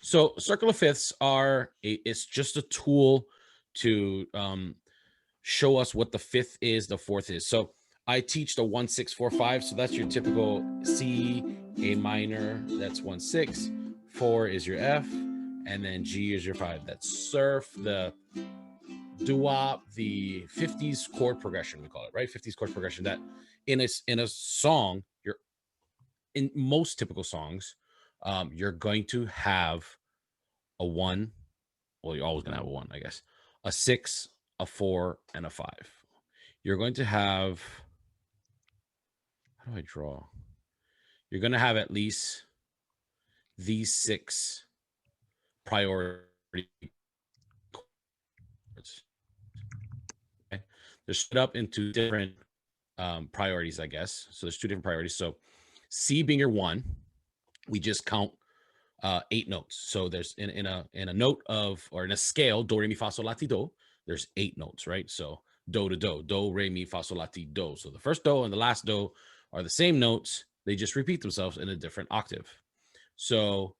So circle of fifths are it's just a tool to show us what the fifth is, the fourth is. So I teach the 1-6-4-5. So that's your typical C, A minor. That's 1-6. 4 is your F, and then G is your 5. That's surf, the doo-wop, the 50s chord progression, we call it, right? 50s chord progression. That in a song, you're in most typical songs, you're going to have a 1. Well, you're always going to have a 1, I guess. A 6, a 4, and a 5. You're going to have, how do I draw? You're going to have at least these 6 priority chords. Okay? They're split up into different priorities, I guess. So there's 2 different priorities. So C being your 1, we just count 8 notes. So there's in a note of, or in a scale, do, re, mi, fa, sol, la, ti, do, there's 8 notes, right? So do to do, re, mi, fa, sol, la, ti, do. So the first do and the last do are the same notes. They just repeat themselves in a different octave. So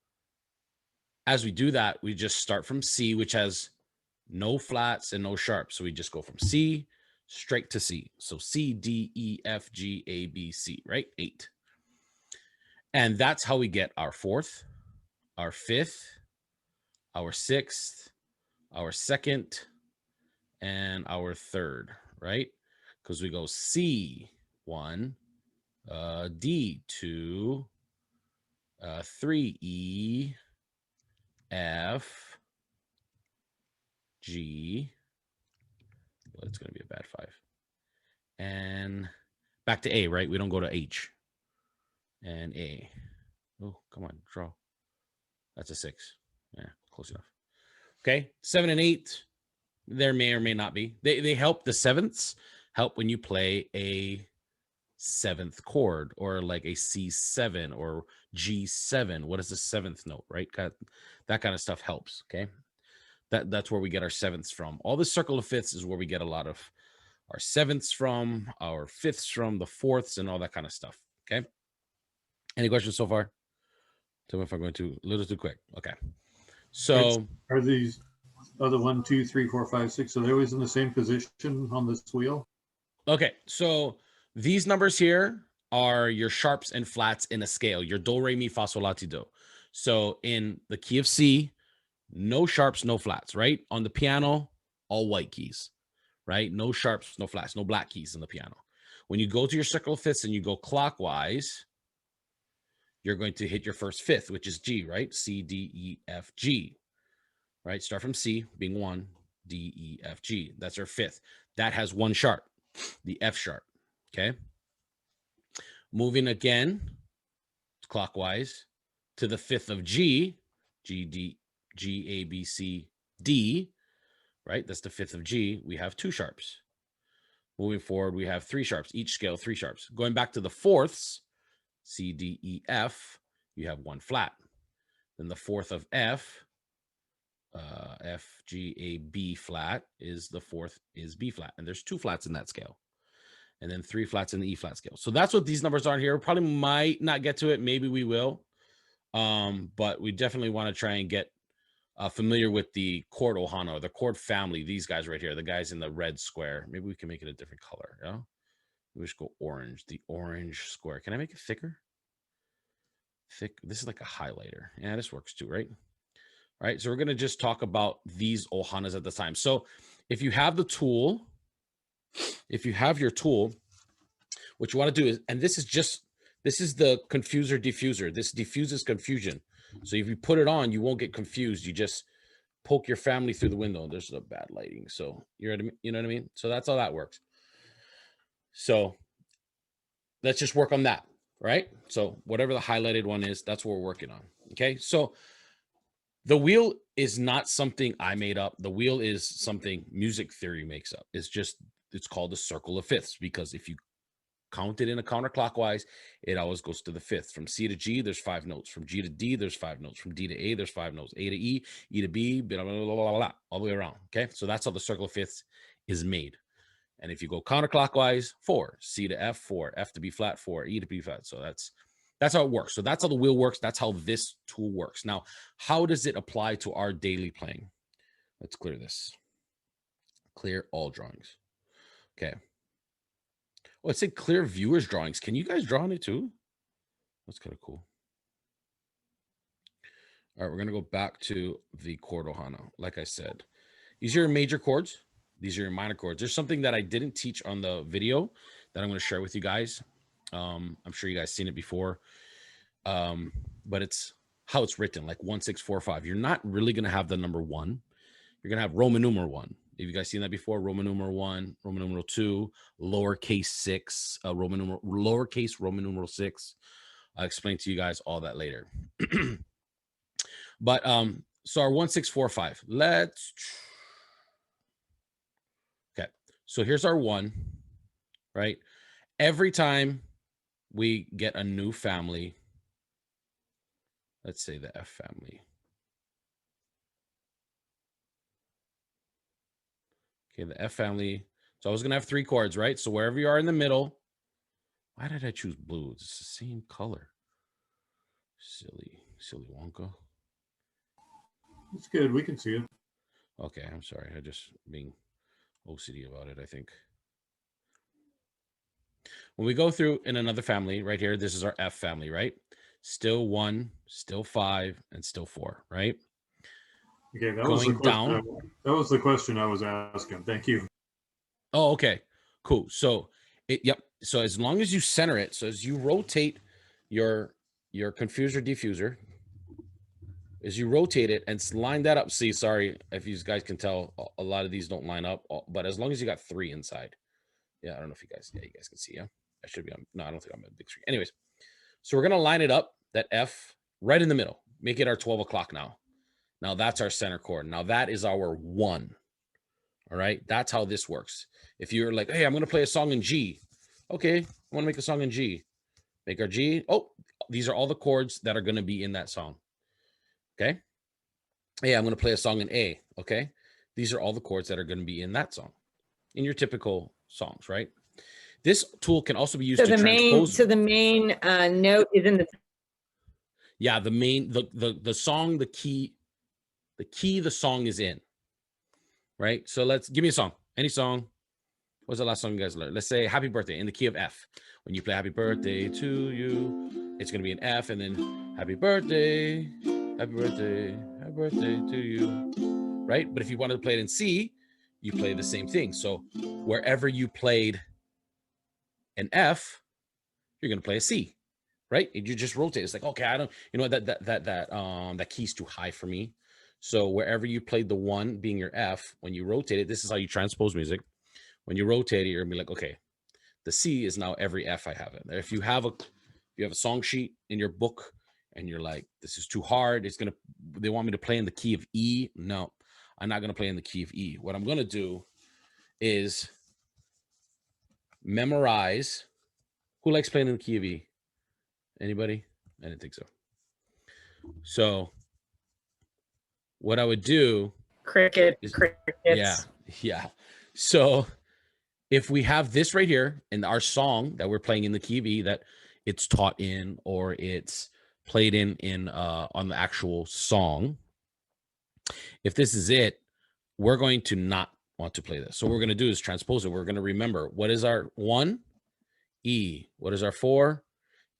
as we do that, we just start from C, which has no flats and no sharps. So we just go from C straight to C. So C, D, E, F, G, A, B, C, right? 8. And that's how we get our 4th, our 5th, our 6th, our 2nd, and our 3rd, right? Because we go C, 1, D, 2, 3, E, F, G. Well, it's going to be a bad 5. And back to A, right? We don't go to H. And A. Oh, come on, draw. That's a 6. Yeah, close enough. Okay, 7 and 8. There may or may not be. They help. The 7ths help when you play a 7th chord, or like a C7 or G7. What is the 7th note, right? That kind of stuff helps. Okay, that's where we get our 7ths from. All the circle of fifths is where we get a lot of our 7ths from, our 5ths from, the 4ths, and all that kind of stuff. Okay. Any questions so far? Tell me if I'm going too a little too quick. Okay. So are these other 1, 2, 3, 4, 5, 6? Are they always in the same position on this wheel? Okay, so these numbers here are your sharps and flats in a scale. Your do, re, mi, fa, sol, la, ti, do. So in the key of C, no sharps, no flats, right? On the piano, all white keys, right? No sharps, no flats, no black keys in the piano. When you go to your circle of fifths and you go clockwise, you're going to hit your first 5th, which is G, right? C, D, E, F, G, right? Start from C being 1, D, E, F, G. That's our 5th. That has 1 sharp, the F sharp, okay? Moving again clockwise to the 5th of G, G, D, G, A, B, C, D, right? That's the 5th of G. We have 2 sharps. Moving forward, we have 3 sharps, each scale 3 sharps. Going back to the 4ths, C, D, E, F, you have 1 flat. Then the 4th of F, F, G, A, B flat is the 4th is B flat. And there's 2 flats in that scale. And then 3 flats in the E flat scale. So that's what these numbers are here. We probably might not get to it. Maybe we will. But we definitely want to try and get familiar with the chord ohana, or the chord family. These guys right here, the guys in the red square. Maybe we can make it a different color. Yeah. We just go orange, the orange square. Can I make it thicker? Thick. This is like a highlighter. Yeah, this works too, right? All right. So we're going to just talk about these ohanas at the time. So if you have the tool, if you have your tool, what you want to do is, and this is the confuser diffuser. This diffuses confusion. So if you put it on, you won't get confused. You just poke your family through the window. There's a bad lighting. So you know what I mean? So that's how that works. So let's just work on that, right? So whatever the highlighted one is, that's what we're working on. Okay. So the wheel is not something I made up. The wheel is something music theory makes up. It's called the circle of fifths, because if you count it in a counterclockwise, it always goes to the 5th. From C to G, there's 5 notes. From G to D, there's 5 notes. From D to A, there's 5 notes. A to E, E to B, blah, blah, blah, blah, blah, all the way around. Okay, so that's how the circle of fifths is made. And if you go counterclockwise, 4. C to F, 4. F to B flat, 4. E to B flat. So that's That's how it works. So that's how the wheel works. That's how this tool works. Now, how does it apply to our daily playing? Let's clear this. Clear all drawings. Okay. Oh, it said clear viewers drawings. Can you guys draw on it too? That's kind of cool. All right, we're going to go back to the chord Ohana. Like I said, these are your major chords. These are your minor chords. There's something that I didn't teach on the video that I'm going to share with you guys. I'm sure you guys seen it before, but it's how it's written, like 1, 6, 4, 5. You're not really going to have the number 1. You're going to have Roman numeral 1. Have you guys seen that before? Roman numeral 1, Roman numeral 2, lowercase 6, lowercase Roman numeral 6. I'll explain to you guys all that later. But so our 1, 6, 4, 5. Okay. So here's our 1, right? Every time we get a new family, let's say the F family. Okay, the F family. So I was going to have 3 chords, right? So wherever you are in the middle. Why did I choose blue? It's the same color. Silly Wonka. It's good. We can see it. Okay, I'm sorry. I just being OCD about it, I think. When we go through in another family right here, this is our F family, right? Still 1, still 5, and still 4, right? Okay, that was the question I was asking. Thank you. Oh, okay, cool. So yep. So as long as you center it, so as you rotate your confuser diffuser, as you rotate it and line that up. See, sorry if you guys can tell, a lot of these don't line up, but as long as you got 3 inside. Yeah, I don't know if you guys, you guys can see. Yeah, I should be on. No, I don't think I'm on a big screen. Anyways, so we're gonna line it up, that F right in the middle. Make it our 12 o'clock now. Now that's our center chord. Now that is our 1. All right, that's how this works. If you're like, hey, I'm gonna play a song in G. Okay, I want to make a song in G. Make our G. Oh, these are all the chords that are gonna be in that song. Okay. Hey, I'm gonna play a song in A. Okay, these are all the chords that are gonna be in that song, in your typical songs, right? This tool can also be used to transpose. So the main note is in the. Yeah, the main, the song, the key the song is in, right? So let's give me a song, any song. What's the last song you guys learned? Let's say Happy Birthday in the key of F. When you play Happy Birthday to you, it's gonna be an F, and then Happy Birthday, Happy Birthday, Happy Birthday to you, right? But if you wanted to play it in C, you play the same thing. So wherever you played an F, you're gonna play a C, right? And you just rotate. It's like, okay, I don't, you know, that key's too high for me. So wherever you played the 1 being your F, when you rotate it, this is how you transpose music. When you rotate it, you're gonna be like, okay, the C is now every F I have it. If you have a song sheet in your book and you're like, this is too hard, they want me to play in the key of E. No, I'm not gonna play in the key of E. What I'm gonna do is memorize. Who likes playing in the key of E? Anybody? I didn't think so. So what I would do Crickets. yeah. So if we have this right here in our song that we're playing in the key of E, that it's taught in or it's played in on the actual song, if this is it, we're going to not want to play this. So what we're going to do is transpose it. We're going to remember what is our 1, E, what is our 4,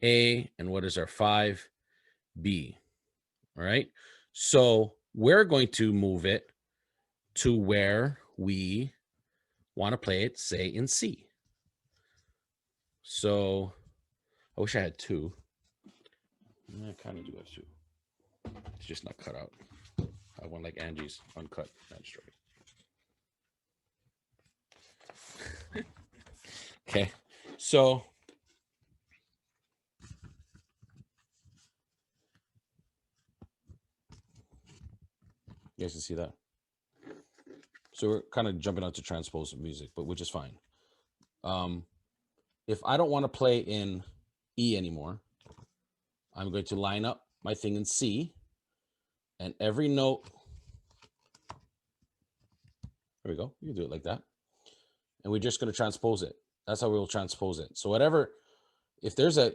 A, and what is our 5, B. All right. So we're going to move it to where we want to play it, say in C. So I wish I had 2. I kind of do have 2. It's just not cut out. I want like Angie's uncut. That's right. Okay. So you guys can see that. So we're kind of jumping out to transpose music, but which is fine. If I don't want to play in E anymore, I'm going to line up my thing in C, and every note, there we go. You can do it like that. And we're just going to transpose it. That's how we'll transpose it. So whatever If there's a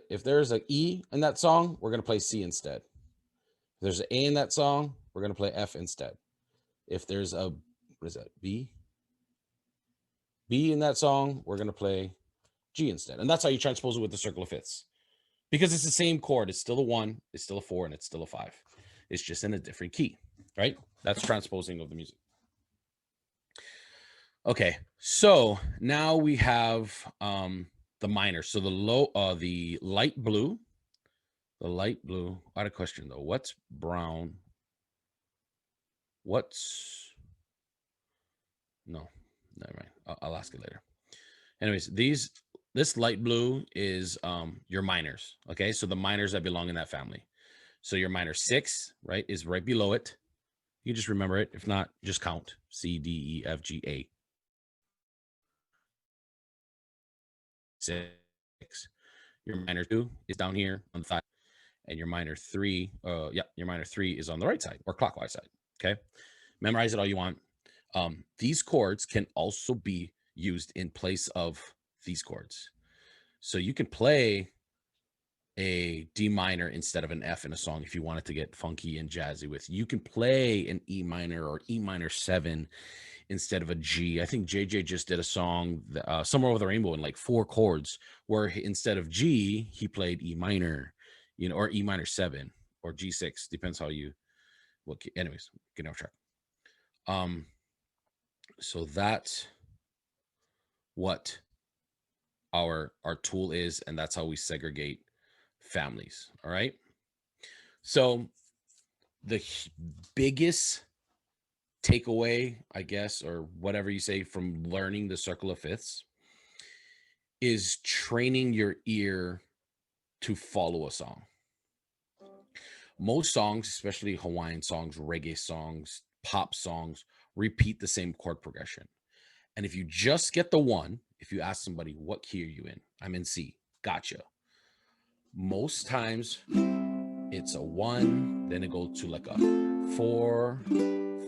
E in that song, we're gonna play C instead. If there's an A in that song, we're gonna play F instead. If there's a what is that, B in that song, we're gonna play G instead. And that's how you transpose it with the circle of fifths. Because it's the same chord. It's still a 1, it's still a 4, and it's still a 5. It's just in a different key, right? That's transposing of the music. Okay, so now we have the minor. So the light blue. The light blue. I had a question though. What's brown? No, never mind. I'll ask it later. Anyways, this light blue is your minors. Okay, so the minors that belong in that family. So your minor 6, right, is right below it. You just remember it. If not, just count. C, D, E, F, G, A. 6. Your minor 2 is down here on the side, and your minor 3, your minor 3 is on the right side or clockwise side. Okay, memorize it all you want. These chords can also be used in place of these chords. So you can play a D minor instead of an F in a song if you want it to get funky and jazzy with. You can play an E minor or E minor 7 instead of a G. I think JJ just did a song, Somewhere Over the Rainbow, in like 4 chords, where instead of G, he played E minor, or E minor 7 or G6, depends how you, anyways, get off track. So that's what our tool is, and that's how we segregate families. All right. So the biggest takeaway, I guess, or whatever you say, from learning the circle of fifths is training your ear to follow a song. Most songs, especially Hawaiian songs, reggae songs, pop songs, repeat the same chord progression. And if you just get the 1, if you ask somebody, what key are you in? I'm in C. Gotcha. Most times it's a 1, then it goes to like a 4,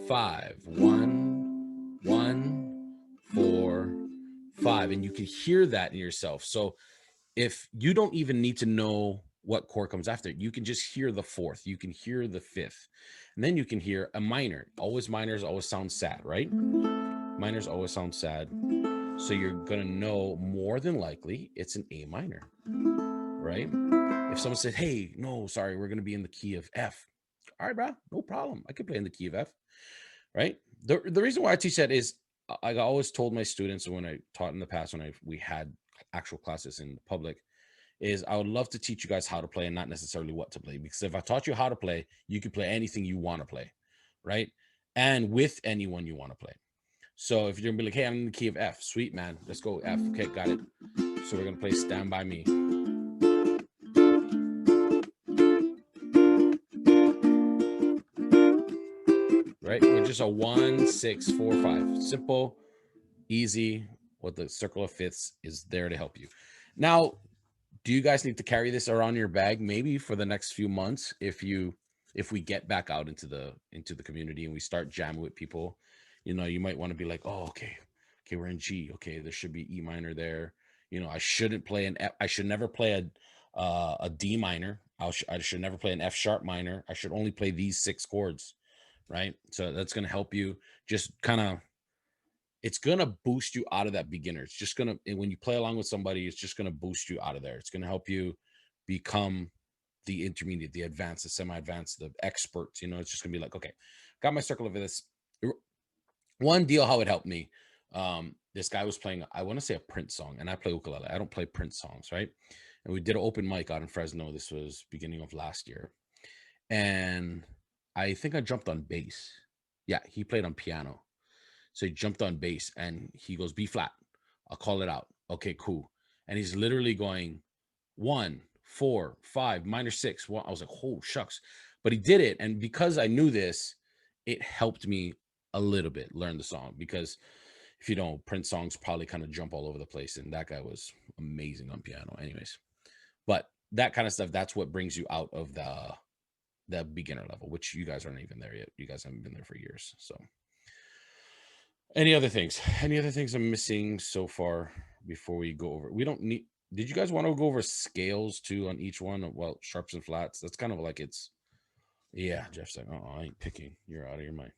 5, 1, 1, 4, 5. And you can hear that in yourself. So if you don't even need to know what chord comes after it, you can just hear the 4th, you can hear the 5th, and then you can hear a minor. Minors always sound sad, right? Minors always sound sad. So you're gonna know more than likely it's an A minor, right? If someone said, hey, no, sorry, we're gonna be in the key of F. All right, bro, no problem. I could play in the key of F, right? The reason why I teach that is I always told my students when I taught in the past, when we had actual classes in public, is I would love to teach you guys how to play and not necessarily what to play. Because if I taught you how to play, you could play anything you want to play, right? And with anyone you want to play. So if you're gonna be like, hey, I'm in the key of F, sweet, man, let's go F. Okay, got it. So we're gonna play Stand By Me. Right? We're just a 1, 6, 4, 5. Simple, easy. What the circle of fifths is there to help you. Now, do you guys need to carry this around your bag maybe for the next few months if we get back out into the community and we start jamming with people? You might want to be like, oh, okay, we're in G. Okay, there should be E minor there. I shouldn't play an F. I should never play a D minor. I should never play an F sharp minor. I should only play these 6 chords, right? So that's going to help you just kind of, it's going to boost you out of that beginner. It's just going to, when you play along with somebody, it's just going to boost you out of there. It's going to help you become the intermediate, the advanced, the semi-advanced, the experts. It's just going to be like, okay, got my circle of this. One deal, how it helped me. This guy was playing, I want to say a Prince song, and I play ukulele. I don't play Prince songs, right? And we did an open mic out in Fresno. This was beginning of last year. And I think I jumped on bass. Yeah, he played on piano. So he jumped on bass and he goes, B flat. I'll call it out. Okay, cool. And he's literally going 1, 4, 5, minor 6. Well, I was like, oh, shucks. But he did it. And because I knew this, it helped me a little bit learn the song. Because if you don't, Prince songs probably kind of jump all over the place. And that guy was amazing on piano anyways. But that kind of stuff, that's what brings you out of the beginner level, which you guys aren't even there yet. You guys haven't been there for years. So any other things I'm missing so far before we go over? We don't need, did you guys want to go over scales too on each one? Well, sharps and flats. That's kind of like it's. Yeah, Jeff's like, oh, I ain't picking. You're out of your mind.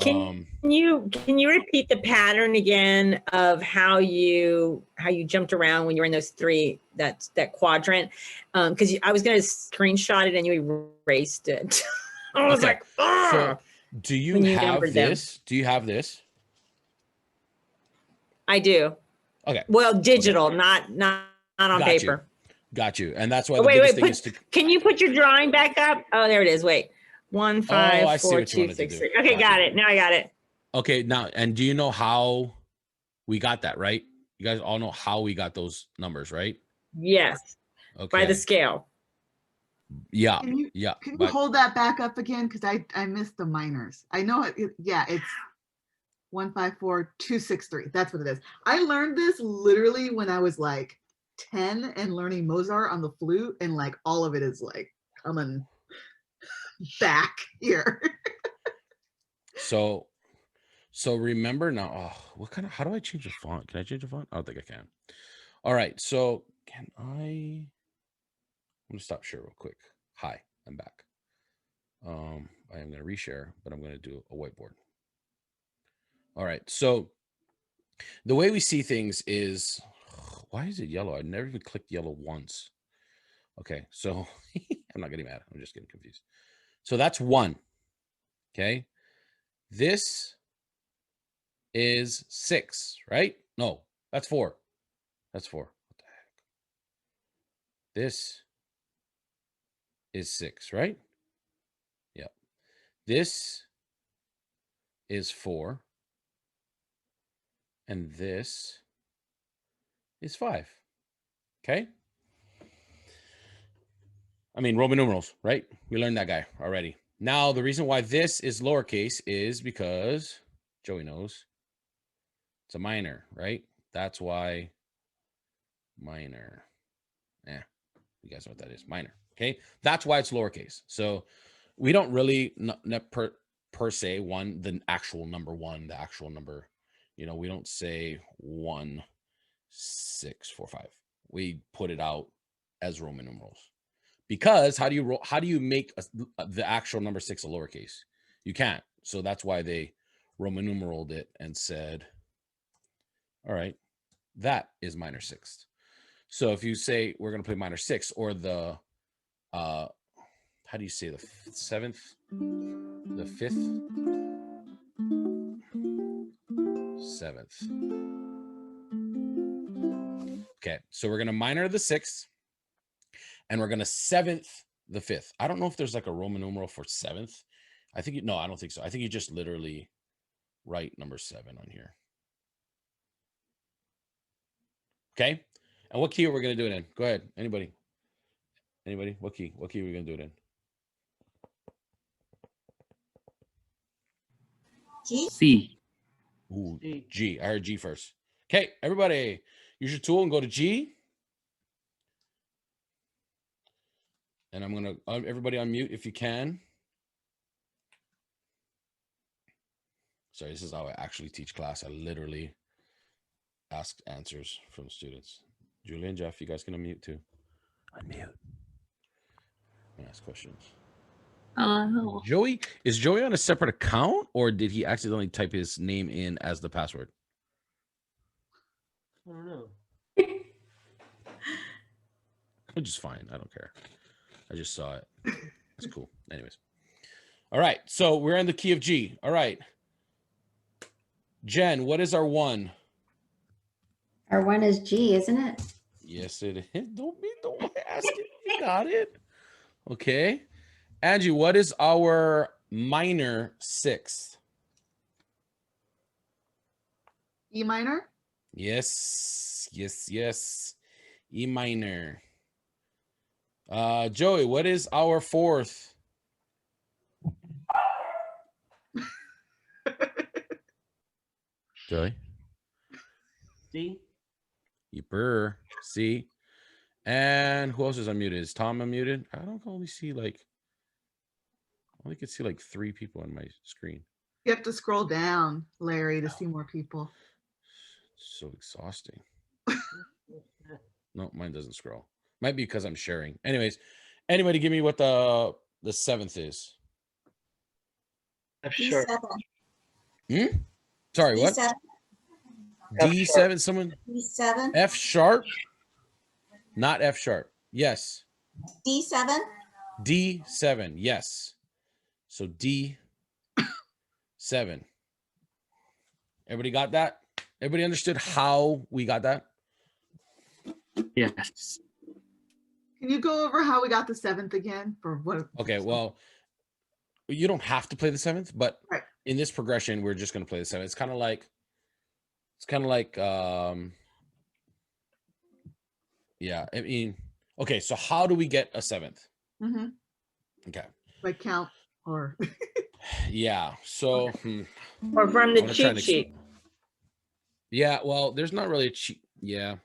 Can you repeat the pattern again of how you jumped around when you were in those three, that quadrant? Because I was going to screenshot it and you erased it. I was like, so do you have this? Do you have this? I do. Okay. Well, digital, not on paper. Got you. And that's why Oh, the biggest thing is to. Can you put your drawing back up? Oh, there it is. Wait. 1, 5, 4, 2, 6, 3. Okay, got it. Now I got it. Okay, now, and do you know how we got that, right? You guys all know how we got those numbers, right? Yes. Okay. By the scale. Yeah. Can you But hold that back up again? Because I missed the minors. I know it. Yeah, it's 1, 5, 4, 2, 6, 3. That's what it is. I learned this literally when I was like 10 and learning Mozart on the flute, and like all of it is like coming back here. So remember now, how do I change the font? Can I change the font? I don't think I can. All right. So I'm going to stop share real quick. Hi, I'm back. I am going to reshare, but I'm going to do a whiteboard. All right. So the way we see things is, why is it yellow? I never even clicked yellow once. Okay. So I'm not getting mad. I'm just getting confused. So that's 1. Okay. This is 6, right? No, that's 4. That's 4. What the heck? This is 6, right? Yep. This is 4. And this is 5. Okay. I mean, Roman numerals, right? We learned that guy already. Now, the reason why this is lowercase is because Joey knows it's a minor, right? That's why minor. You guys know what that is, minor. Okay, that's why it's lowercase. So we don't really per se the actual number 1, the actual number. We don't say 1, 6, 4, 5. We put it out as Roman numerals, because how do you make the actual number 6 a lowercase? You can't. So that's why they Roman numeraled it and said, all right, that is minor 6th. So if you say we're going to play minor 6, or the how do you say the 7th, the 5th, 7th? Okay, so we're going to minor the 6th, and we're going to 7th the 5th. I don't know if there's like a Roman numeral for 7th. I don't think so. I think you just literally write number 7 on here. Okay. And what key are we going to do it in? Go ahead. Anybody? What key are we going to do it in? G. C. Ooh, G. I heard G first. Okay, everybody, use your tool and go to G. And I'm going to everybody unmute if you can. Sorry, this is how I actually teach class. I literally ask answers from students. Julie and Jeff, you guys can unmute too. Unmute. And ask questions. Joey, is Joey on a separate account, or did he accidentally type his name in as the password? I don't know. Which is fine. I don't care. I just saw it. It's cool. Anyways. All right. So we're in the key of G. All right. Jen, what is our 1? Our 1 is G, isn't it? Yes, it is. Don't ask it. You got it. Okay. Angie, what is our minor 6th? E minor. Yes. E minor. Joey, what is our 4th? Joey? C. Yipper. C. And who else is unmuted? Is Tom unmuted? I don't only see I only can see 3 people on my screen. You have to scroll down, Larry, to see more people. So exhausting. No, mine doesn't scroll. Might be because I'm sharing. Anyways, anybody give me what the seventh is? F sharp. Hmm? Sorry, what? D7. D7. Someone. D7. F sharp. Not F sharp. Yes. D7. D7. Yes. So D7. Everybody got that? Everybody understood how we got that? Yes. Can you go over how we got the 7th again for what? Okay, well, you don't have to play the 7th, but Right. in this progression, we're just going to play the 7th. It's kind of like yeah, I mean, okay, so how do we get a 7th? Mm-hmm. Okay. Like count or Yeah, so Or from I'm the gonna try and cheat sheet. yeah, well, there's not really a cheat. Yeah.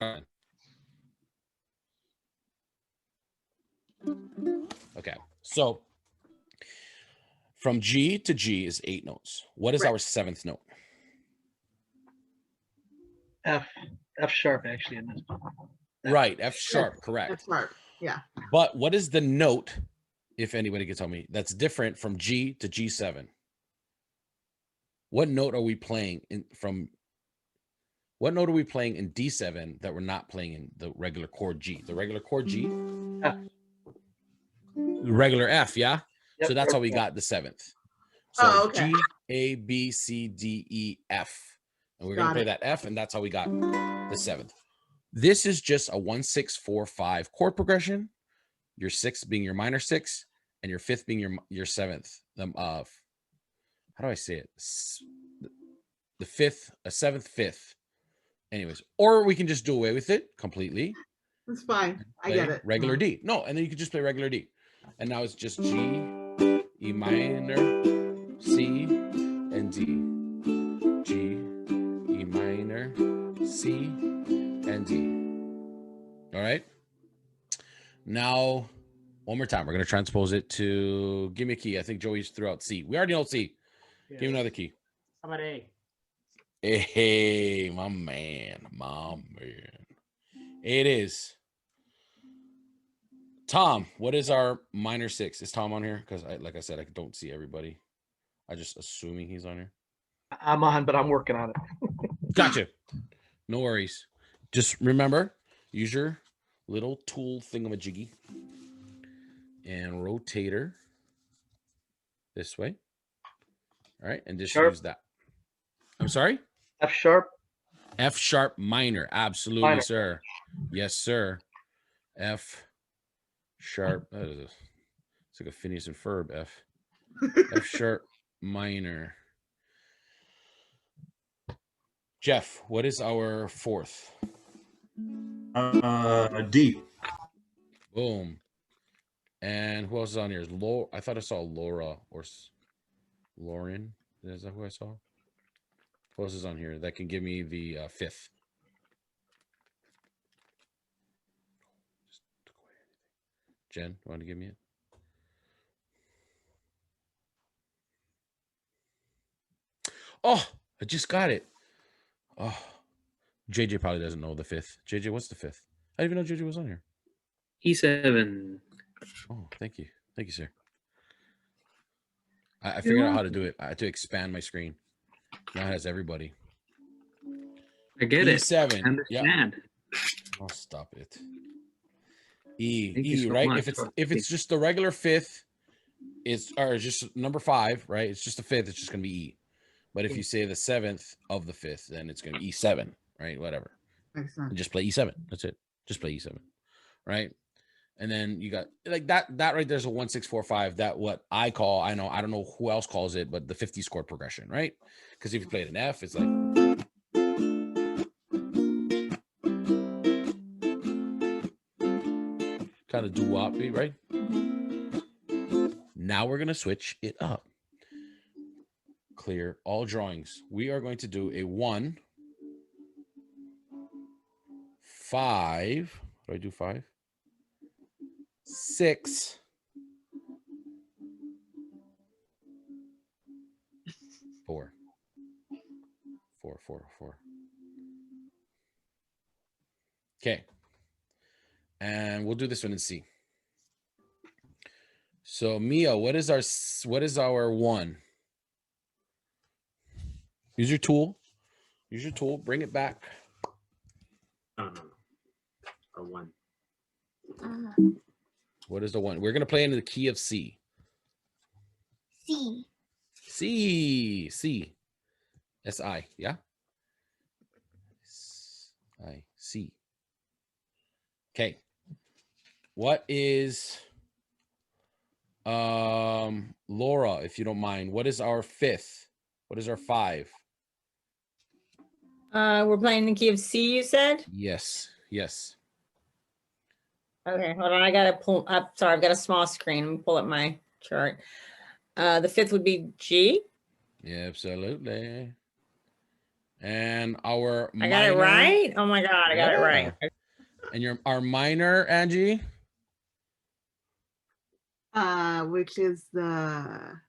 All right. Okay, so from G to G is 8 notes. What is Right. our 7th note? F sharp actually in this one. Right, F sharp, correct. that's sharp. Yeah. But what is the note, if anybody can tell me, that's different from G to G7? What note are we playing in what note are we playing in D7 that we're not playing in the regular chord G? The regular chord G? F. Regular F, yeah? Yep, So that's how we F. got the 7th. So Oh, okay. G, A, B, C, D, E, F. And we're going to Got play it. that F, and that's how we got the 7th. This is just a 1, 6, 4, 5 chord progression. Your 6th being your minor 6, and your 5th being your 7th. How do I say it? The 5th, a 7th, 5th. Anyways, or we can just do away with it completely. That's fine. I Play get it. regular D. No, and then you can just play regular D. And now it's just G, E minor, C, and D. G, E minor, C, and D. All right. Now, one more time. We're going to transpose it to, give me a key. I think Joey's threw out C. We already know C. Give me another key. How about A? Hey, my man. It is. Tom, what is our minor 6? Is Tom on here? Because like I said, I don't see everybody. I just assuming he's on here. I'm on, but I'm working on it. Gotcha. No worries. Just remember, use your little tool thingamajiggy and rotator this way. All right, and just Sharp. use that. I'm sorry? F sharp. F sharp minor. Absolutely, Minor. sir. Yes, sir. F sharp. It's like a Phineas and Ferb. F sharp minor. Jeff, what is our 4th? D. Boom. And who else is on here? I thought I saw Laura or Lauren. Is that who I saw? Who else is on here that can give me the 5th? Jen, you want to give me it? Oh, I just got it. Oh, JJ probably doesn't know the 5th. JJ, what's the 5th? I didn't even know JJ was on here. E7. Oh, thank you. Thank you, sir. I figured out how to do it. I had to expand my screen. Now it has everybody. I get it. E7. I understand. Oh, stop it. E, Thank you so right? much. If it's just the regular 5th, it's just number 5, right? It's just the 5th, it's just gonna be E. But if you say the 7th of the 5th, then it's gonna be E7, right? Whatever. Makes sense. And just play E7. That's it. Just play E7. Right. And then you got like that right there's a 1, 6, 4, 5. That what I call, I don't know who else calls it, but the 50s chord progression, right? Because if you played an F, it's like kind of doo-woppy, right? Now we're gonna switch it up. Clear all drawings. We are going to do a 1, 5. What do I do? 5, 6, 4. 4, 4, 4. Okay. And we'll do this one in C. So Mia, what is our 1? Use your tool. Use your tool. Bring it back. No. A 1. What is the 1? We're gonna play into the key of C. C. C. C. S-I. Yeah. I. C. Okay. What is Laura, if you don't mind, what is our 5th? What is our 5? We're playing the key of C, you said? Yes. Yes. Okay, hold on. I gotta pull up. Sorry, I've got a small screen. Let me pull up my chart. The 5th would be G. Yeah, absolutely. And our I got it right. Oh my God, I got it right. And our minor, Angie? Which is the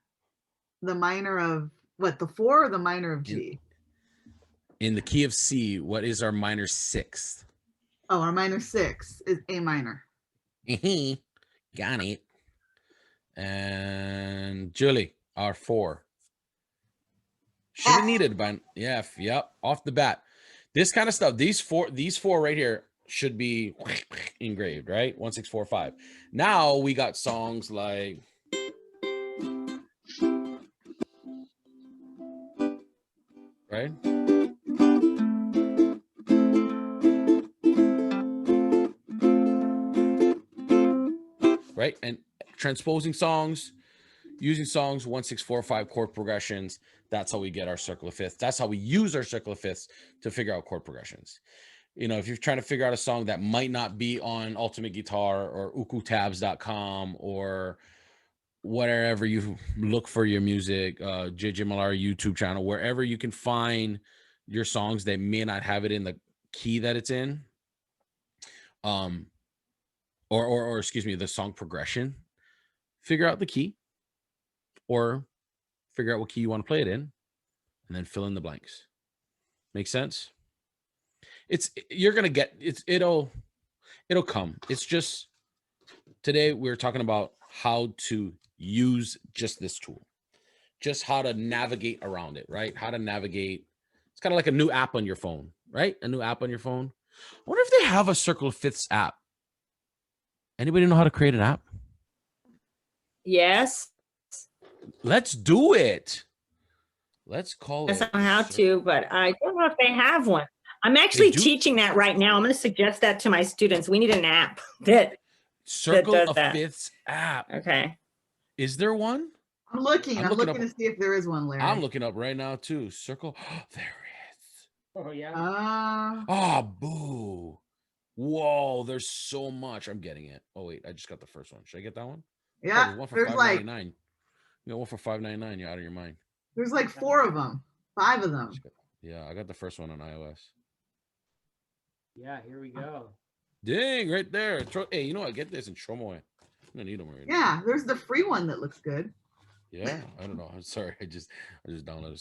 minor of what, the 4 or the minor of G? In the key of C, what is our minor 6th? Oh, our minor 6 is A minor. Got it. And Julie, our 4. Should be needed by yep, off the bat. This kind of stuff, these four right here should be engraved, right? 1, 6, 4, 5. Now we got songs like right? Right? And transposing songs, using songs 1, 6, 4, 5 chord progressions. That's how we get our circle of fifths. That's how we use our circle of fifths to figure out chord progressions. You know, if you're trying to figure out a song that might not be on Ultimate Guitar or ukutabs.com or wherever you look for your music, JJ Malari YouTube channel, wherever you can find your songs that may not have it in the key that it's in, or excuse me, the song progression, figure out the key or figure out what key you want to play it in and then fill in the blanks. Make sense? You're going to get it'll come. It's just today we're talking about how to use just this tool, just how to navigate around it, right? How to navigate. It's kind of like a new app on your phone, right? A new app on your phone. I wonder if they have a Circle of Fifths app. Anybody know how to create an app? Yes. Let's do it. Let's call Yes, it. I don't know how to, but I don't know if they have one. I'm actually teaching that right now. I'm going to suggest that to my students. We need an app that Circle does of that. Fifths app. Okay. Is there one? I'm looking up- to see if there is one, Larry. I'm looking up right now too. Circle. There is. Oh yeah. Oh, boo. Whoa, there's so much. I'm getting it. Oh wait, I just got the first one. Should I get that one? Oh, yeah, there's one for there's like $5.99. You got one for $5.99. You're out of your mind. there's like 4 of them, 5 of them. Yeah, I got the first one on iOS. Yeah, here we go. Dang, right there. Hey, you know what? Get this and throw them away. I'm gonna need them right now. Yeah, there's the free one that looks good. Yeah, I don't know. I'm sorry. I just downloaded.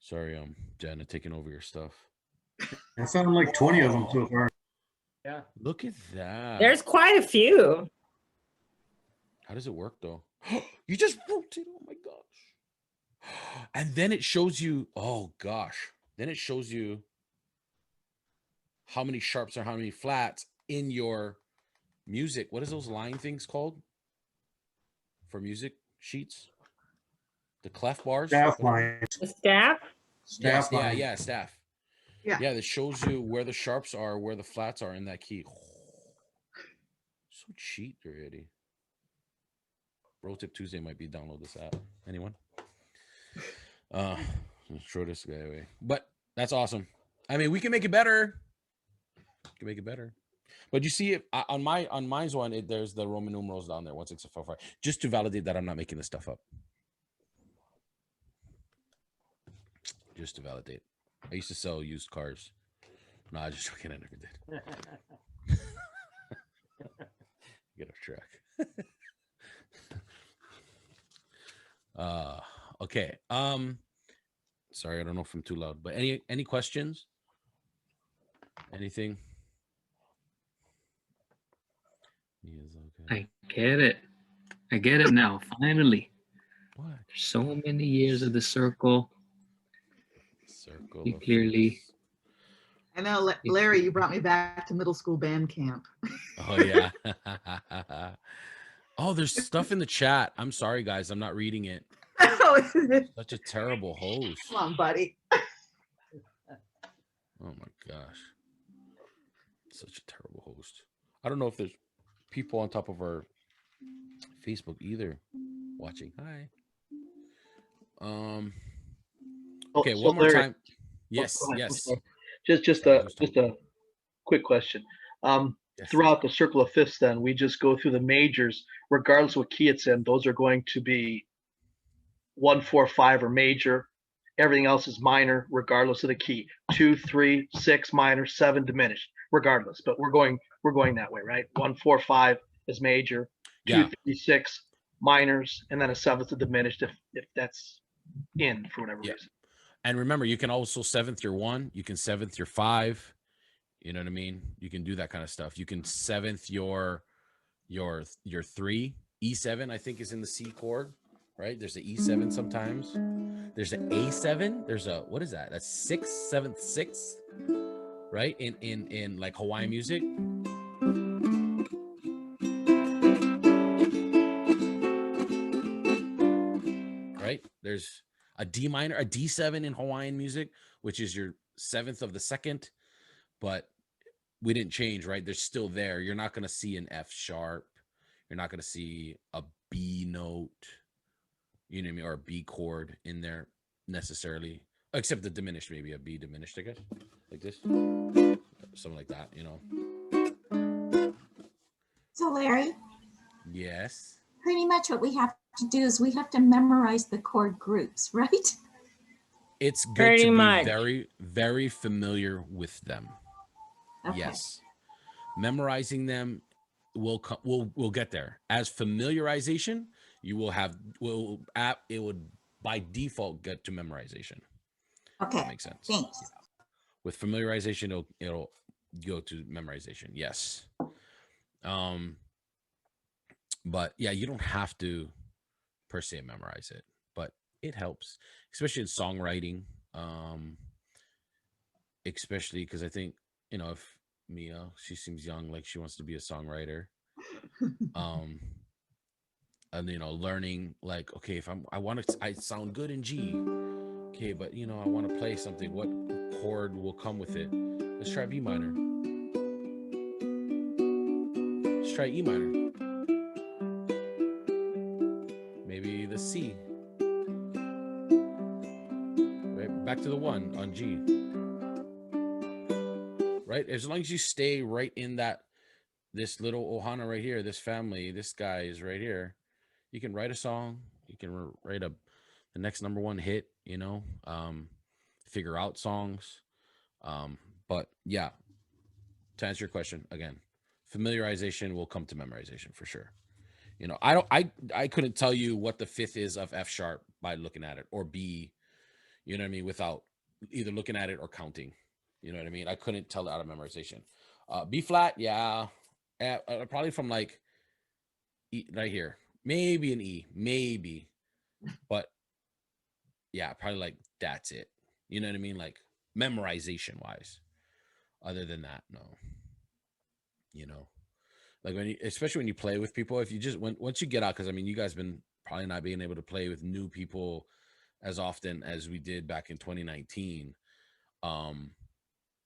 Sorry, Jenna, taking over your stuff. I found like 20 of them so far. Yeah. Look at that. There's quite a few. How does it work though? You just rotate. Oh my gosh. And then it shows you, oh gosh. Then it shows you how many sharps or how many flats in your music. What is those line things called? For music sheets? The clef bars? Staff lines. The staff? Staff Yeah, line. yeah, staff. Yeah. Yeah, that shows you where the sharps are, where the flats are in that key. So cheap already. Bro Tip Tuesday might be download this app. Anyone? Throw this guy away. But that's awesome. I mean, we can make it better. We can make it better. But you see it on mine's one, there's the Roman numerals down there, 16445, just to validate that I'm not making this stuff up. Just to validate. I used to sell used cars. No, I just joking. I never did. Get off track. Okay. Sorry, I don't know if I'm too loud, but any questions? Anything? He is okay. I get it. I get it now. Finally. What? So many years of the circle. Circle You of clearly. Fifths. I know, Larry, you brought me back to middle school band camp. Oh yeah. Oh, there's stuff in the chat. I'm sorry, guys. I'm not reading it. Come Such a terrible host. on, buddy. Oh my gosh. Such a terrible host. I don't know if there's people on top of our Facebook either watching. Hi. Okay, So one more Larry- time. Yes, go ahead. I'm yes. sorry. Just a quick question. Yes. Throughout the circle of fifths, then we just go through the majors, regardless of what key it's in. Those are going to be 1, 4, 5 are major. Everything else is minor, regardless of the key. 2, 3, 6 minor, 7 diminished, regardless. But we're going that way, right? 1, 4, 5 is major. 2, Yeah. 3, 6 minors, and then a seventh is diminished if that's in for whatever Yeah. reason. And remember, you can also seventh your 1, you can seventh your 5. You know what I mean? You can do that kind of stuff. You can seventh your 3. E7, I think, is in the C chord, right? There's an E7 sometimes. There's an A7. There's a, what is that? That's 6th, 7th, 6th, right? In like Hawaiian music. Right? There's a D minor, a D7 in Hawaiian music, which is your 7th of the 2nd, but we didn't change, right? They're still there. You're not going to see an F sharp. You're not going to see a B note, you know what I mean, or a B chord in there necessarily, except the diminished, maybe a B diminished, I guess, like this, something like that, you know. So Larry, Yes. pretty much what we have to do is we have to memorize the chord groups, right? It's good Pretty to be much. very, very familiar with them. Okay. Yes. Memorizing them we'll get there. As familiarization, you will have it would by default get to memorization. Okay. That makes sense. Thanks. Yeah. With familiarization, it'll go to memorization. Yes. But yeah, you don't have to per se memorize it, but it helps, especially in songwriting. Especially because I think, you know, if Mia, she seems young, like she wants to be a songwriter. And you know, learning like, okay, if I sound good in G, okay, but you know, I want to play something, what chord will come with it? Let's try B minor. Let's try E minor. Maybe the C. Right, back to the 1 on G. Right, as long as you stay right in this little ohana right here, this family, this guy is right here, you can write a song, you can write the next #1 hit, you know, figure out songs. But yeah, to answer your question again, familiarization will come to memorization for sure. You know, I couldn't tell you what the 5th is of F sharp by looking at it, or B, you know what I mean, without either looking at it or counting. You know what I mean? I couldn't tell it out of memorization. B flat, yeah. Probably from like E, right here. Maybe an E, maybe. But yeah, probably like that's it. You know what I mean? Like memorization wise. Other than that, no. You know, like especially when you play with people, if you just once you get out, because I mean, you guys been probably not being able to play with new people as often as we did back in 2019.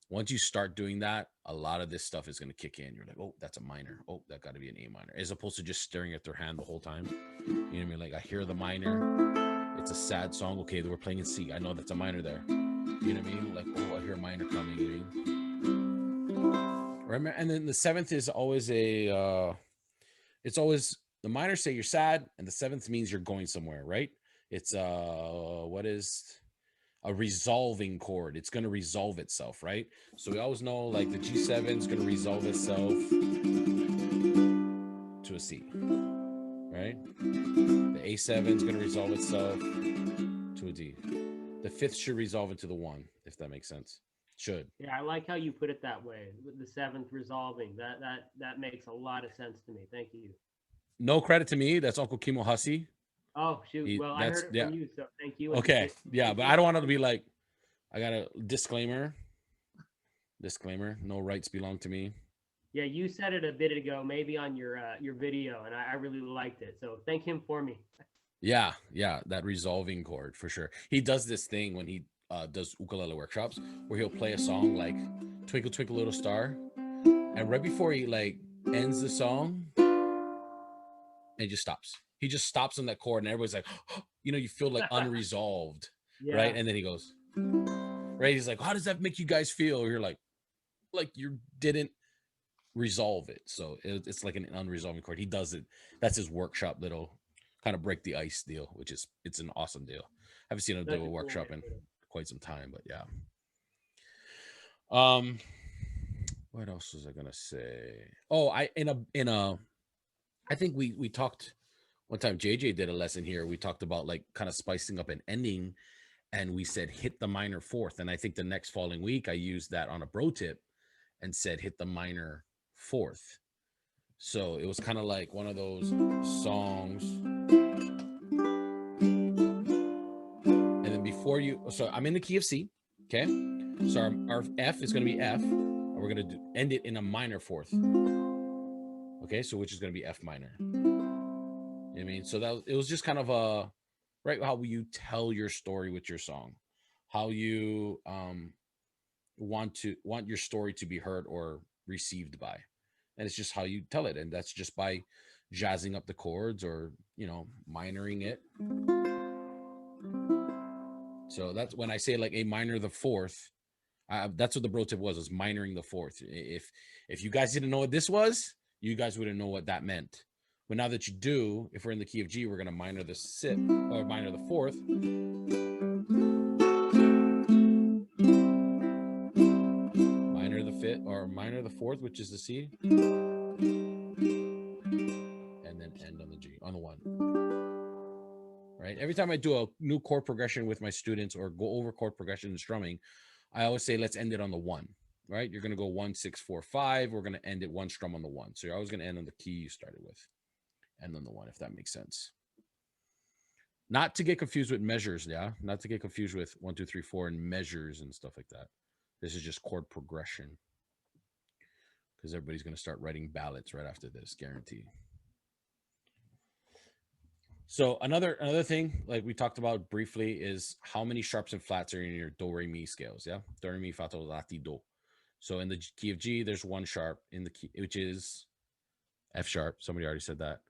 Once you start doing that, a lot of this stuff is going to kick in. You're like, oh, that's a minor. Oh, that got to be an A minor, as opposed to just staring at their hand the whole time. You know what I mean? Like, I hear the minor. It's a sad song. Okay, we're playing in C. I know that's a minor there. You know what I mean? Like, oh, I hear a minor coming. You know? Remember? And then the 7th is always it's always the minor say you're sad, and the 7th means you're going somewhere, right? It's what is a resolving chord. It's going to resolve itself, right? So we always know like the G7 is going to resolve itself to a C, right? The A7 is going to resolve itself to a D. The fifth should resolve into the one, if that makes sense. Should. Yeah, I like how you put it that way, with the seventh resolving. That makes a lot of sense to me. Thank you. No credit to me. That's Uncle Kimo Hussey. Oh shoot! Well, I heard it from you, so thank you. Okay, yeah, but I don't want it to be like, I got a disclaimer. Disclaimer: no rights belong to me. Yeah, you said it a bit ago, maybe on your video, and I really liked it. So thank him for me. Yeah, that resolving chord for sure. He does this thing when he does ukulele workshops where he'll play a song like Twinkle Twinkle Little Star, and right before he like ends the song, and just stops. He just stops on that chord, and everybody's like, you feel like unresolved, Yeah. right? And then he goes, right? He's like, how does that make you guys feel? You're like you didn't resolve it. So it's like an unresolving chord. He does it. That's his workshop little kind of break the ice deal, it's an awesome deal. I haven't seen him do a workshop in quite some time, but yeah. What else was I gonna say? Oh, I think we talked one time. JJ did a lesson here. We talked about like kind of spicing up an ending, and we said hit the minor fourth. And I think the next following week I used that on a bro tip and said hit the minor fourth. So it was kind of like one of those songs. And then before so I'm in the key of C. Okay. So our F is going to be F. And we're going to end it in a minor fourth. Okay. So which is going to be F minor. You know what I mean? So it was just kind of right, how you tell your story with your song, how you want your story to be heard or received by, and it's just how you tell it, and that's just by jazzing up the chords or minoring it. So that's when I say like a minor the fourth, that's what the bro tip was minoring the fourth. If you guys didn't know what this was, you guys wouldn't know what that meant. But now that you do, if we're in the key of G, we're going to minor the sixth or minor the fourth. Minor the fifth or minor the fourth, which is the C. And then end on the G, on the one. Right? Every time I do a new chord progression with my students or go over chord progression and strumming, I always say, let's end it on the one. Right? You're going to go 1, 6, 4, 5. We're going to end it one strum on the one. So you're always going to end on the key you started with. And then the one, if that makes sense. Not to get confused with measures, yeah? Not to get confused with 1, 2, 3, 4 and measures and stuff like that. This is just chord progression. Because everybody's going to start writing ballads right after this, guarantee. So another thing, like we talked about briefly, is how many sharps and flats are in your do, re, mi scales, yeah? Do, re, mi, fa, sol, la, ti, do. So in the key of G, there's one sharp in the key, which is F sharp. Somebody already said that.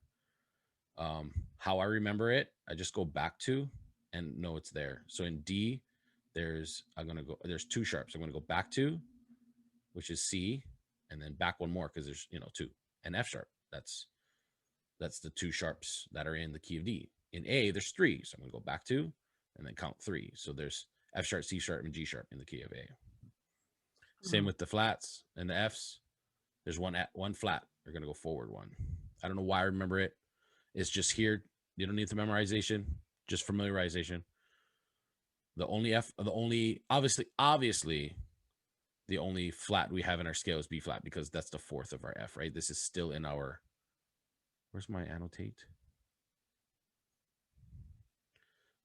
How I remember it, I just go back to and know it's there. So in D, there's two sharps. I'm going to go back to, which is C, and then back one more because there's, two, and F sharp. That's the two sharps that are in the key of D. In A, there's 3. So I'm going to go back to and then count 3. So there's F sharp, C sharp, and G sharp in the key of A. Same with the flats and the Fs. There's one flat. You're going to go forward one. I don't know why I remember it. It's just here. You don't need the memorization, just familiarization. Obviously, the only flat we have in our scale is B flat because that's the fourth of our F, right? This is still in our, where's my annotate?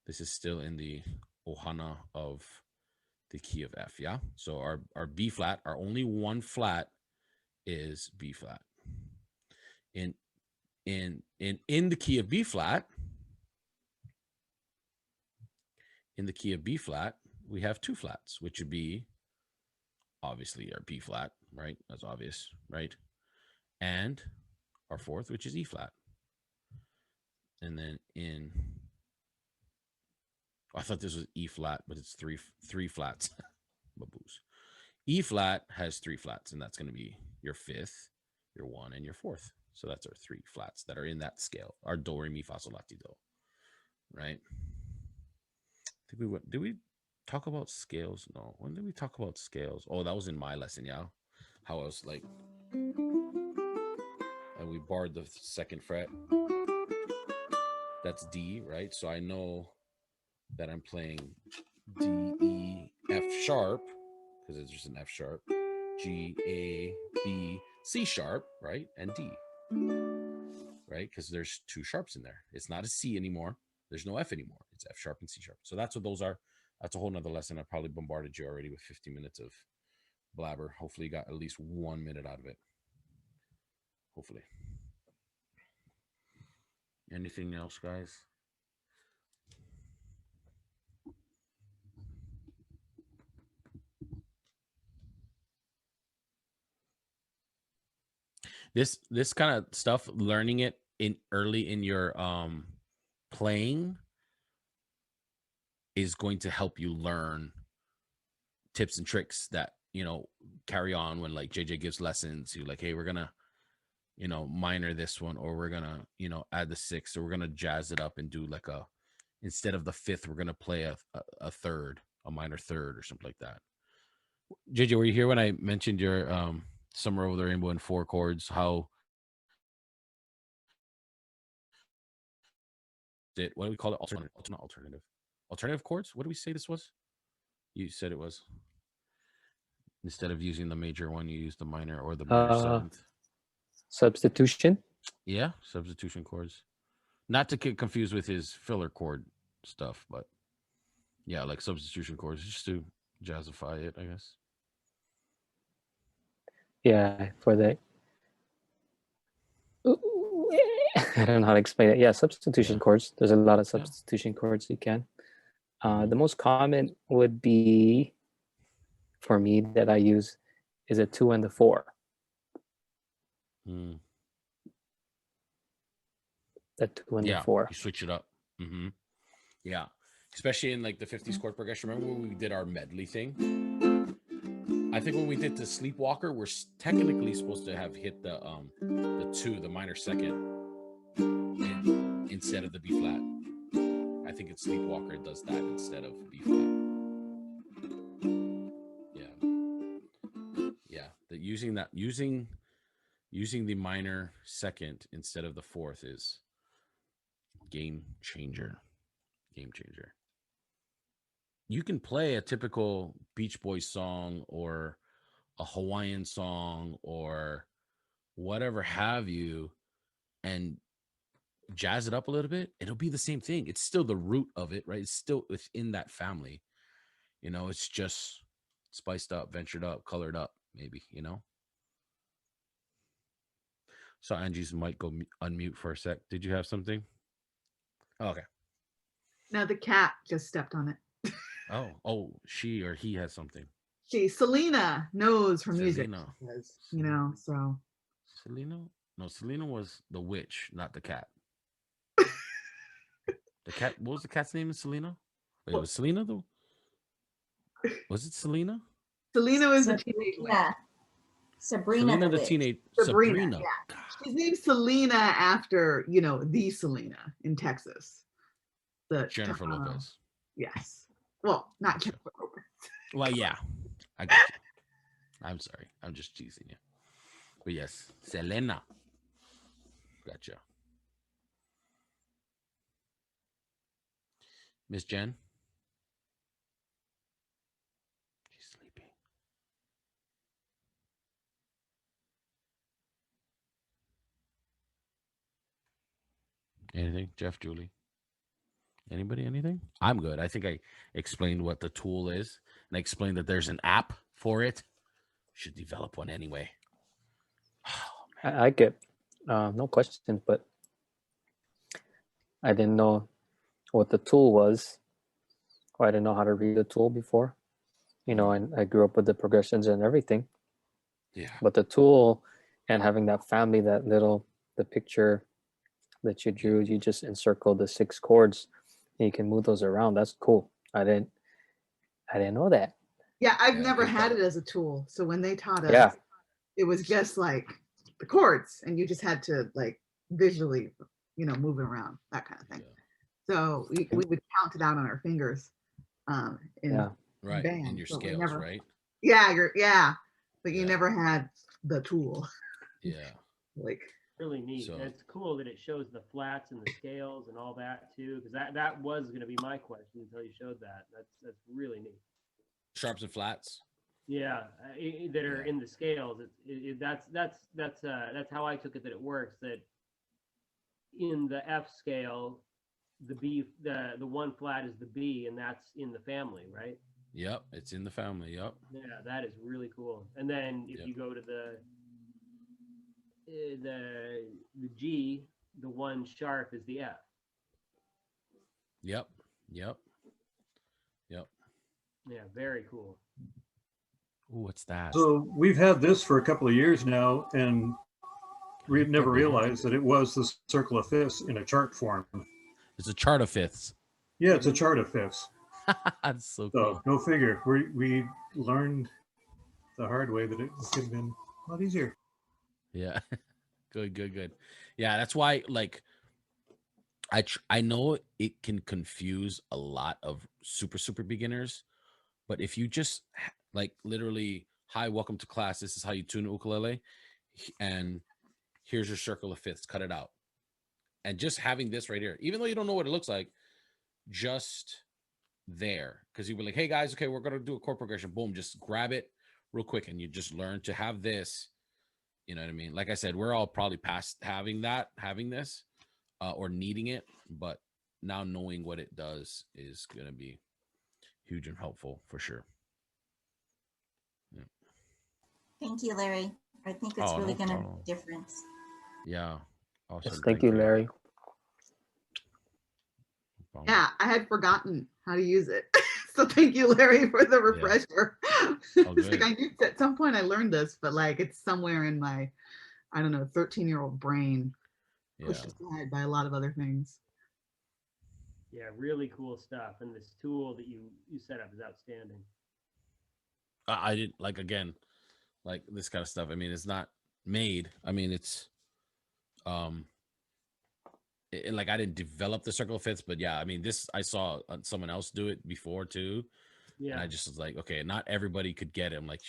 This is still in the ohana of the key of F, yeah? So our B flat, our only one flat is B flat. In the key of B flat, we have 2 flats, which would be obviously our B flat, right? That's obvious, right? And our fourth, which is E flat. And then I thought this was E flat, but it's three flats. Baboos. E flat has 3 flats, and that's going to be your fifth, your 1, and your fourth. So that's our 3 flats that are in that scale. Our do, re, mi, fa, sol, la, ti, do. Right? Did we talk about scales? No. When did we talk about scales? Oh, that was in my lesson, yeah. How I was like, and we barred the 2nd fret. That's D, right? So I know that I'm playing D, E, F sharp, because it's just an F sharp, G, A, B, C sharp, right? And D, right? Because there's two sharps in there. It's not a C anymore. There's no F anymore. It's F sharp and C sharp. So that's what those are. That's a whole nother lesson. I probably bombarded you already with 50 minutes of blabber. Hopefully you got at least 1 minute out of it. Hopefully. Anything else, guys? This kind of stuff, learning it in early in your playing is going to help you learn tips and tricks that, you know, carry on when like JJ gives lessons. You like, hey, we're gonna, you know, minor this one, or we're gonna, you know, add the sixth, or we're gonna jazz it up and do like a, instead of the fifth, we're gonna play a third, a minor third or something like that. JJ, were you here when I mentioned your Summer Over the Rainbow in 4 chords? How what do we call it? Alternative chords? What do we say this was? You said it was, instead of using the major one, you use the minor or the minor seventh. Substitution. Yeah, substitution chords. Not to get confused with his filler chord stuff, but yeah, like substitution chords, just to jazzify it, I guess. Yeah, for the I don't know how to explain it. Yeah, substitution chords. There's a lot of substitution chords you can. The most common would be, for me, that I use is a 2 and the 4. Mm. The 2 and the 4. You switch it up. Mm-hmm. Yeah, especially in like the 50s chord progression. Remember when we did our medley thing? I think when we did the Sleepwalker, we're technically supposed to have hit the 2, the minor second, instead of the B flat. I think it's Sleepwalker does that instead of B flat. Yeah. That using the minor second instead of the fourth is game changer. You can play a typical Beach Boys song or a Hawaiian song or whatever have you, and jazz it up a little bit. It'll be the same thing. It's still the root of it, right? It's still within that family. You know, it's just spiced up, ventured up, colored up, maybe, you know? So Angie's mic go unmute for a sec. Did you have something? Oh, okay. No, the cat just stepped on it. Oh, she or he has something. Selena knows her music, Selena. you know, so. Selena? No, Selena was the witch, not the cat. The cat, what was the cat's name? Selena? Wait, was Selena though? Was it Selena? Selena was the teenage witch. Yeah. Sabrina the teenage. Sabrina. Yeah. She's named Selena after, you know, the Selena in Texas. The Jennifer Lopez. Yes. Well, not Jennifer Lopez. Well, yeah. I got you. I'm sorry. I'm just teasing you. But yes, Selena. Gotcha. Miss Jen? She's sleeping. Anything? Jeff, Julie? Anybody, anything? I'm good. I think I explained what the tool is, and I explained that there's an app for it. Should develop one anyway. Oh, I get no questions, but I didn't know what the tool was, or I didn't know how to read the tool before. You know, and I grew up with the progressions and everything. Yeah. But the tool and having that family, the picture that you drew, you just encircle the 6 chords and you can move those around. That's cool. I didn't know that. Yeah, I've never had it as a tool. So when they taught us, it was just like the chords and you just had to like visually, you know, move it around, that kind of thing. So we would count it out on our fingers. Right, band. in your So scales, right? Yeah, but you never had the tool. Yeah. Like Really neat. So- And it's cool that it shows the flats and the scales and all that too, because that was going to be my question until you showed that. That's really neat. Sharps and flats. Yeah, that are Yeah. in the scales. That's how I took it, that it works. That in the F scale, the B, the one flat is the B, and that's in the family, right? Yep, it's in the family. Yep. Yeah, that is really cool. And then if Yep. you go to the G, the one sharp is the F. Yep. Yep. Yep. Yeah, very cool. Ooh, what's that? So we've had this for a couple of years now, and we never realized that it was the circle of fifths in a chart form. It's a chart of fifths. Yeah, it's a chart of fifths. That's so So cool. go figure. We learned the hard way that it could have been a lot easier. Yeah. Good. Yeah, that's why, like, I know it can confuse a lot of super beginners, but if you just like literally, hi, welcome to class. This is how you tune ukulele, and here's your circle of fifths. Cut it out, and just having this right here, even though you don't know what it looks like, just there, because you be like, hey guys, okay, we're gonna do a chord progression. Boom, just grab it real quick, and you just learn to have this. You know what I mean? Like I said, we're all probably past having this, or needing it, but now knowing what it does is going to be huge and helpful for sure. Yeah. Thank you, Larry. I think it's Oh, really no going to problem. make a difference. Yeah. Awesome. Yes, thank you, Larry. No problem. Yeah, I had forgotten how to use it. So thank you, Larry, for the refresher. Oh, It's like good. I knew at some point I learned this, but like it's somewhere in my, I don't know, 13-year-old brain pushed Yeah. aside by a lot of other things. Yeah, really cool stuff. And this tool that you set up is outstanding. I didn't like, again, like this kind of stuff. I mean, it's not made. I mean, it's like I didn't develop the circle of fifths, but yeah, I mean, this I saw someone else do it before too. Yeah. And I just was like, okay, not everybody could get it. I'm like,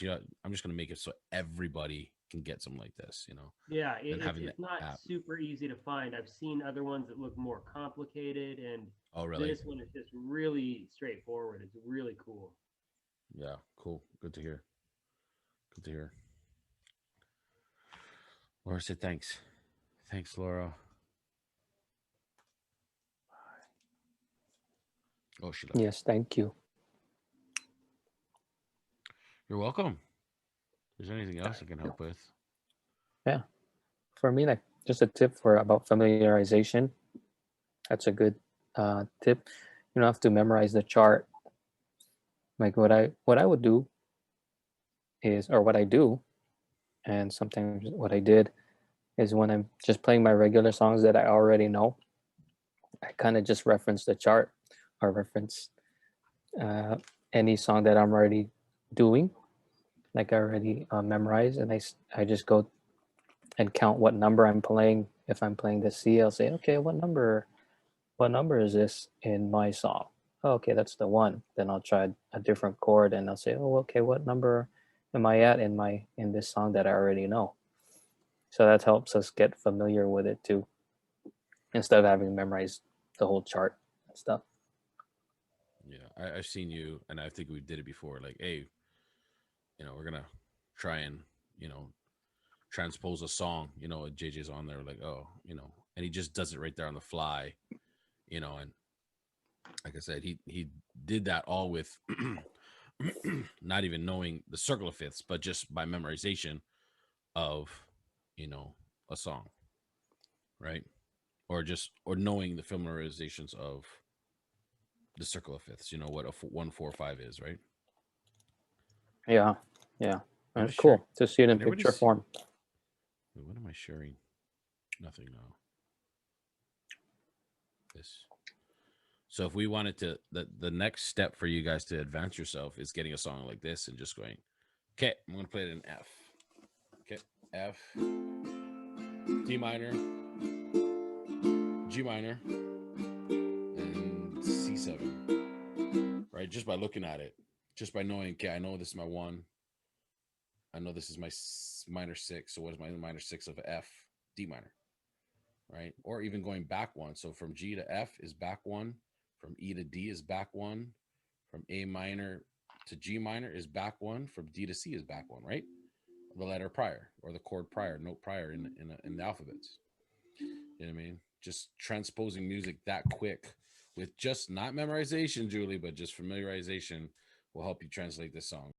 I'm just gonna make it so everybody can get something like this, Yeah, than having it's the not app. super easy to find. I've seen other ones that look more complicated, and Oh, really? this one is just really straightforward. It's really cool. Yeah, cool. Good to hear. Good to hear. Laura said thanks. Thanks, Laura. Oh, she left. Yes, thank you. You're welcome. If there's anything else I can help with? Yeah. For me, like just a tip for about familiarization. That's a good tip. You don't have to memorize the chart. Like what I would do is, or what I do, and sometimes what I did is when I'm just playing my regular songs that I already know, I kind of just reference the chart or reference any song that I'm already doing, like I already memorized, and I just go and count what number I'm playing. If I'm playing the C, I'll say, okay, what number is this in my song? Oh, okay, that's the one. Then I'll try a different chord, and I'll say, oh, okay, what number am I at in this song that I already know? So that helps us get familiar with it too, instead of having memorized the whole chart and stuff. Yeah, I've seen you, and I think we did it before. Like, hey, we're gonna try and transpose a song. JJ's on there, like, oh, and he just does it right there on the fly, and like I said, he did that all with not even knowing the circle of fifths, but just by memorization of a song, right? Or knowing the familiarizations of the circle of fifths, what a 1-4-5 is, right? Yeah. Cool to see it in picture form. Wait, what am I sharing? Nothing now. This. So if we wanted to, the next step for you guys to advance yourself is getting a song like this and just going, okay, I'm going to play it in F. Okay, F, D minor, G minor, and C7. Right? Just by looking at it, just by knowing, okay, I know this is my 1. I know this is my minor 6. So what is my minor 6 of F? D minor, right? Or even going back one. So from G to F is back one, from E to D is back one, from A minor to G minor is back one, from D to C is back one, right? The letter prior or the chord prior, note prior in the alphabets. You know what I mean? Just transposing music that quick with just not memorization, Julie, but just familiarization will help you translate this song.